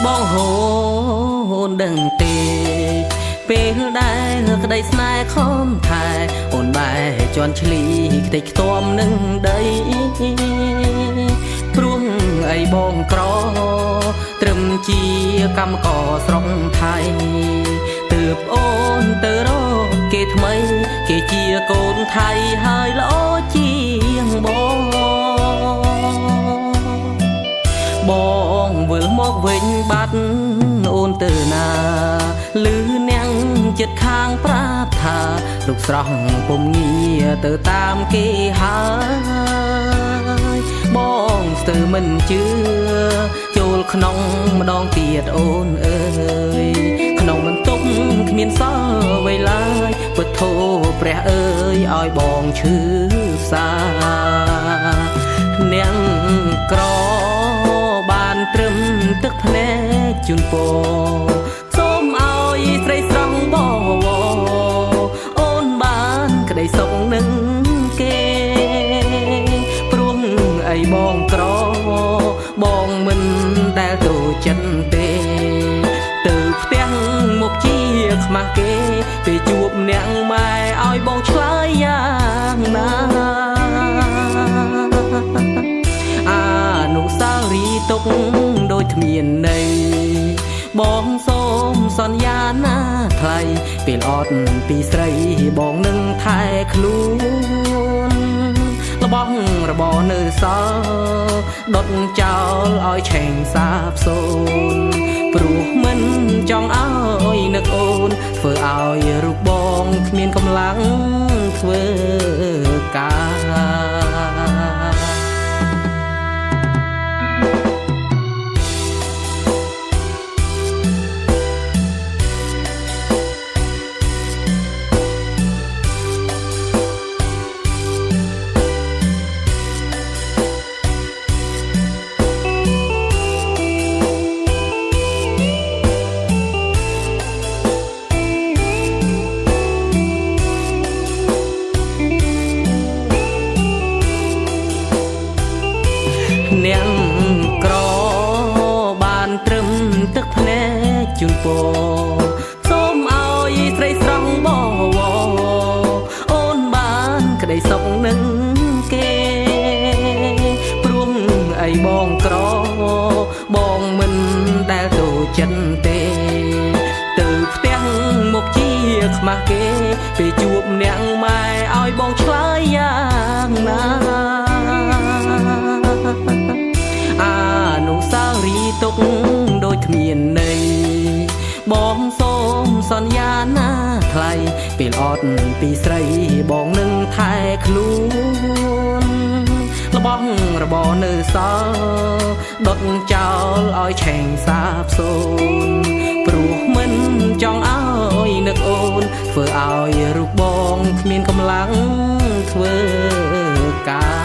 បងហូនដឹងទេពេលដែលក្តីស្នេហ៍ខំថែអូនបែជន់ឆ្លីខ្ទេចខ្ទាំនឹងដីព្រោះអីបងក្រត្រឹមជាកម្មករស្រុកថៃទើបអូនទៅរកគេថ្មីគេជាកូនថៃហើយល្អជាងបងវិលមកវិញបាត់អូនទៅណាលឺនាងចិត្តខាងប្រាប់ថាលោកស្រស់ពុំងារទៅតាមគេហើយបងស្ទើរមិនជឿចូលក្នុងម្ដងទៀតអូនអើយក្នុងបន្ទប់គ្មានសល់អ្វីឡើយពុទ្ធោព្រះអើយឲ្យបងឈឺសានាងក្របានត្រឹមទឹកភ្នែកជូនពរសូមឲ្យស្រីស្រង់បវរអូនបានក្តីសុខនឹងគេព្រោះអីបងក្របងមិនដែលទៅចិត្តទេទៅផ្ទះមកជាខ្មាស់គេពេលជួបអ្នកម៉ែឲ្យបងឆ្លើយយ៉ាងណាអានុស្សាវរីយ៍ទុកដូចគ្មានន័យបងសូមសន្យាណាថ្លៃពេលអត់ពីស្រីបងនឹងថែខ្លួនរបស់របរនៅសល់ដុតចោលឲ្យឆេងសាបសូន្យព្រោះមិនចង់ឲ្យនឹកអូនធ្វើឲ្យរូបបងគ្មានកម្លាំងធ្វើការនាងក្របានត្រឹមទឹកភ្នែកជូនពរសូមឲ្យស្រីស្រង់បវរអូនបានក្តីសុខនឹងគេព្រោះអីបងក្របងមិនដែលទៅចិត្តទេទៅផ្ទះមកជាខ្មាស់គេពេលជួបអ្នកម៉ែឲ្យបងឆ្លើយយ៉ាងណាអានុស្សាវរីយ៍ទុកដូចគ្មានន័យបងសូមសន្យាណាថ្លៃពេលអត់ពីស្រីបងនឹងថែខ្លួនរបស់របរនៅសល់ដុតចោលឲ្យឆេងសាបសូន្យព្រោះមិនចង់ឲ្យនឹកអូនធ្វើឲ្យរូបបងគ្មានកម្លាំងធ្វើការ